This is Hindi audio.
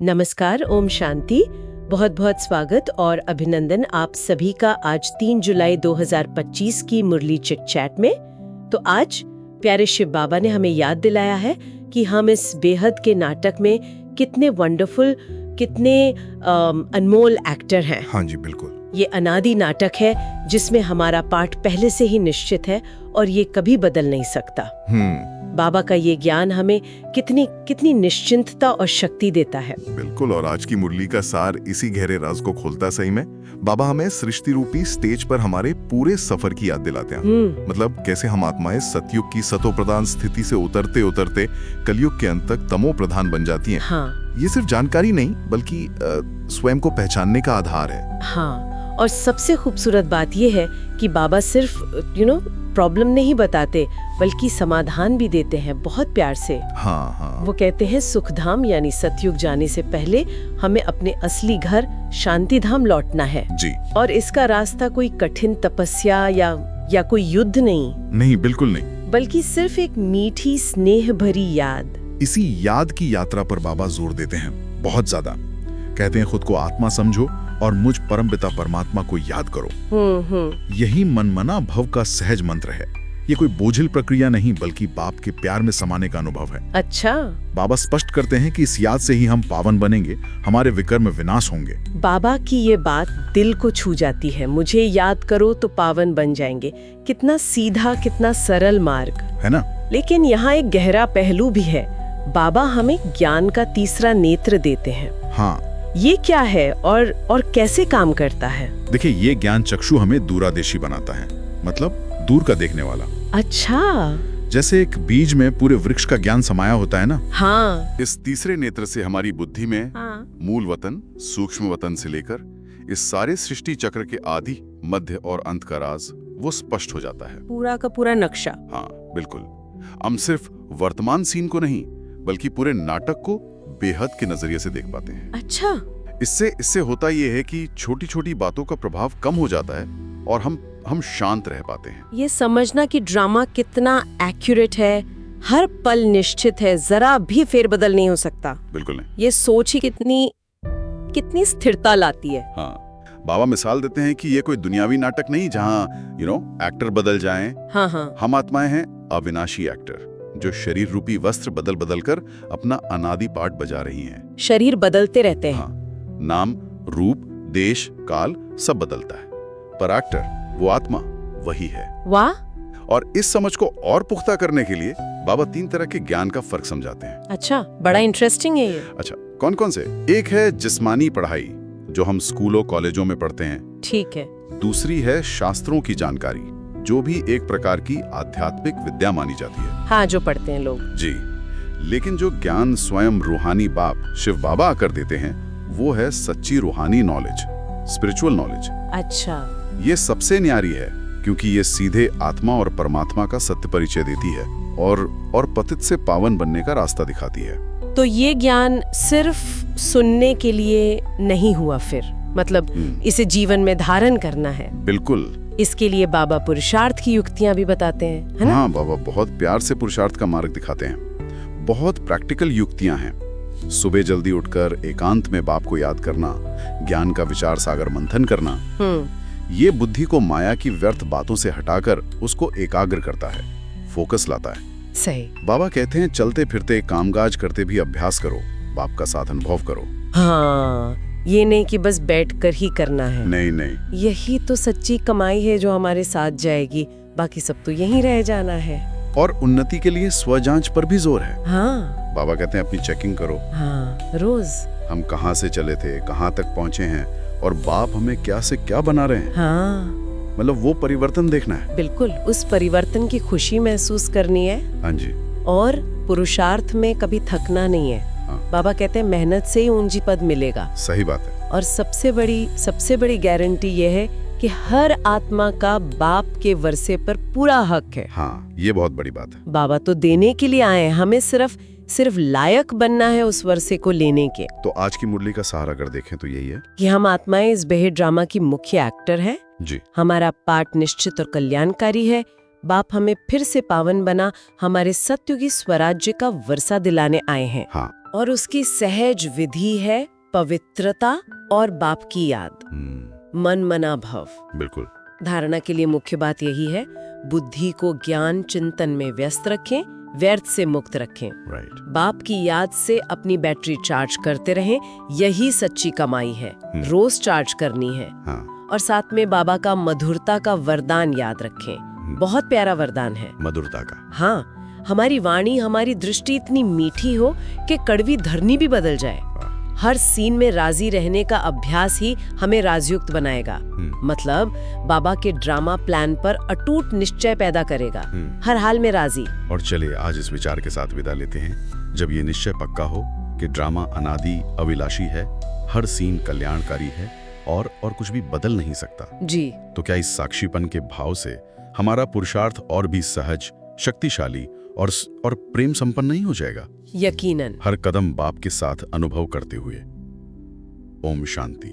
नमस्कार, ओम शांति। बहुत बहुत स्वागत और अभिनंदन आप सभी का आज 3 जुलाई 2025 की मुरली चिट चैट में। तो आज प्यारे शिव बाबा ने हमें याद दिलाया है कि हम इस बेहद के नाटक में कितने वंडरफुल, कितने अनमोल एक्टर हैं। हाँ जी, बिल्कुल। ये अनादि नाटक है जिसमें हमारा पार्ट पहले से ही निश्चित है और ये कभी बदल नहीं सकता। बाबा का ये ज्ञान हमें कितनी कितनी निश्चिंतता और शक्ति देता है। बिल्कुल, और आज की मुरली का सार इसी गहरे राज को खोलता। सही में बाबा हमें सृष्टि रूपी स्टेज पर हमारे पूरे सफर की याद दिलाते हैं। मतलब कैसे हम आत्माएं सतयुग की सतो प्रधान स्थिति से उतरते उतरते कलयुग के अंत तक तमो प्रधान बन जाती हैं। हाँ। ये सिर्फ जानकारी नहीं बल्कि स्वयं को पहचानने का आधार है। हाँ, और सबसे खूबसूरत बात ये है कि बाबा सिर्फ प्रॉब्लम नहीं बताते बल्कि समाधान भी देते हैं बहुत प्यार से। हाँ। वो कहते हैं सुखधाम यानी सतयुग जाने से पहले हमें अपने असली घर शांति धाम लौटना है जी। और इसका रास्ता कोई कठिन तपस्या या कोई युद्ध नहीं, बिल्कुल नहीं, बल्कि सिर्फ एक मीठी स्नेह भरी याद। इसी याद की यात्रा पर बाबा जोर देते हैं बहुत ज्यादा। कहते हैं खुद को आत्मा समझो और मुझ परमपिता परमात्मा को याद करो। यही मनमना भव का सहज मंत्र है। ये कोई बोझिल प्रक्रिया नहीं बल्कि बाप के प्यार में समाने का अनुभव है। अच्छा। बाबा स्पष्ट करते हैं कि इस याद से ही हम पावन बनेंगे, हमारे विकर्म विनाश होंगे। बाबा की ये बात दिल को छू जाती है। मुझे याद करो तो पावन बन जाएंगे। कितना सीधा, कितना सरल मार्ग है ना। लेकिन यहाँ एक गहरा पहलू भी है। बाबा हमें ज्ञान का तीसरा नेत्र देते हैं। हाँ, ये क्या है और कैसे काम करता है? देखिए, ये ज्ञान चक्षु हमें दूरादेशी बनाता है, मतलब दूर का देखने वाला। अच्छा। जैसे एक बीज में पूरे वृक्ष का ज्ञान समाया होता है ना। हाँ। इस तीसरे नेत्र से हमारी बुद्धि में मूल वतन, सूक्ष्म वतन से लेकर इस सारे सृष्टि चक्र के आदि, मध्य और अंत का राज वो स्पष्ट हो जाता है। पूरा का पूरा नक्शा। हाँ बिल्कुल। हम सिर्फ वर्तमान सीन को नहीं बल्कि पूरे नाटक को बेहद के नजरिए से देख पाते हैं। अच्छा। इससे होता ये है कि छोटी छोटी बातों का प्रभाव कम हो जाता है और हम शांत रह पाते हैं। ये समझना कि ड्रामा कितना एक्यूरेट है, हर पल निश्चित है, जरा भी फेरबदल नहीं हो सकता। बिल्कुल नहीं। ये सोच ही कितनी स्थिरता लाती है। हाँ, बाबा मिसाल देते हैं कि ये कोई दुनियावी नाटक नहीं जहाँ एक्टर बदल जाएं। हाँ। हम आत्माएं हैं अविनाशी एक्टर जो शरीर रूपी वस्त्र बदल बदल कर अपना अनादि पाठ बजा रही हैं। शरीर बदलते रहते हैं। हाँ, नाम, रूप, देश, काल सब बदलता है, पर एक्टर वो आत्मा वही है। वाह। और इस समझ को और पुख्ता करने के लिए बाबा 3 तरह के ज्ञान का फर्क समझाते हैं। अच्छा, बड़ा इंटरेस्टिंग है ये। अच्छा, कौन कौन से? एक है जिस्मानी पढ़ाई जो हम स्कूलों कॉलेजों में पढ़ते हैं। ठीक है। दूसरी है शास्त्रों की जानकारी जो भी एक प्रकार की आध्यात्मिक विद्या मानी जाती है। हाँ, जो पढ़ते हैं लोग। जी। लेकिन जो ज्ञान स्वयं रूहानी बाप शिव बाबा आकर देते हैं वो है सच्ची रूहानी नॉलेज, स्पिरिचुअल नॉलेज। अच्छा। ये सबसे न्यारी है क्योंकि ये सीधे आत्मा और परमात्मा का सत्य परिचय देती है और पतित से पावन बनने का रास्ता दिखाती है। तो ये ज्ञान सिर्फ सुनने के लिए नहीं हुआ, फिर मतलब इसे जीवन में धारण करना है। बिल्कुल। इसके लिए बाबा पुरुषार्थ की युक्तियां भी बताते हैं, है ना? हाँ, बाबा बहुत प्यार से पुरुषार्थ का मार्ग दिखाते हैं। बहुत प्रैक्टिकल युक्तियां हैं। सुबह जल्दी उठकर एकांत में बाप को याद करना, ज्ञान का विचार सागर मंथन करना। ये बुद्धि को माया की व्यर्थ बातों से हटाकर उसको एकाग्र करता है, फोकस लाता है। सही। बाबा कहते हैं चलते फिरते कामकाज करते भी अभ्यास करो, बाप का साथ अनुभव करो। हाँ, ये नहीं कि बस बैठकर ही करना है। नहीं। यही तो सच्ची कमाई है जो हमारे साथ जाएगी, बाकी सब तो यहीं रह जाना है। और उन्नति के लिए स्वजांच पर भी जोर है। हाँ। बाबा कहते हैं अपनी चेकिंग करो। हाँ, रोज। हम कहाँ से चले थे, कहाँ तक पहुँचे हैं और बाप हमें क्या से क्या बना रहे हैं। हाँ, मतलब वो परिवर्तन देखना है। बिल्कुल, उस परिवर्तन की खुशी महसूस करनी है। हाँ जी। और पुरुषार्थ में कभी थकना नहीं है। बाबा कहते हैं मेहनत से ही ऊंची पद मिलेगा। सही बात है। और सबसे बड़ी गारंटी ये है कि हर आत्मा का बाप के वर्षे पर पूरा हक है। हाँ, ये बहुत बड़ी बात है। बाबा तो देने के लिए आए हैं, हमें सिर्फ लायक बनना है उस वर्षे को लेने के। तो आज की मुरली का सहारा अगर देखें तो यही है कि हम आत्माएं इस बेहद ड्रामा की मुख्य एक्टर है जी। हमारा पाठ निश्चित और कल्याणकारी है। बाप हमें फिर से पावन बना हमारे सत्युगी स्वराज्य का वर्षा दिलाने आए हैं। हाँ, और उसकी सहज विधि है पवित्रता और बाप की याद, मन मना भव। बिल्कुल। धारणा के लिए मुख्य बात यही है, बुद्धि को ज्ञान चिंतन में व्यस्त रखें, व्यर्थ से मुक्त रखें। राइट। बाप की याद से अपनी बैटरी चार्ज करते रहें, यही सच्ची कमाई है। रोज चार्ज करनी है। हाँ। और साथ में बाबा का मधुरता का वरदान याद रखें। बहुत प्यारा वरदान है मधुरता का। हाँ, हमारी वाणी, हमारी दृष्टि इतनी मीठी हो कि कड़वी धरनी भी बदल जाए। हर सीन में राजी रहने का अभ्यास ही हमें राजयुक्त बनाएगा। मतलब बाबा के ड्रामा प्लान पर अटूट निश्चय पैदा करेगा, हर हाल में राजी। और चलिए आज इस विचार के साथ विदा लेते हैं, जब ये निश्चय पक्का हो कि ड्रामा अनादि अविनाशी है, हर सीन कल्याणकारी है और कुछ भी बदल नहीं सकता जी, तो क्या इस साक्षीपन के भाव से हमारा पुरुषार्थ और भी सहज, शक्तिशाली और प्रेम संपन्न नहीं हो जाएगा? यकीनन। हर कदम बाप के साथ अनुभव करते हुए। ओम शांति।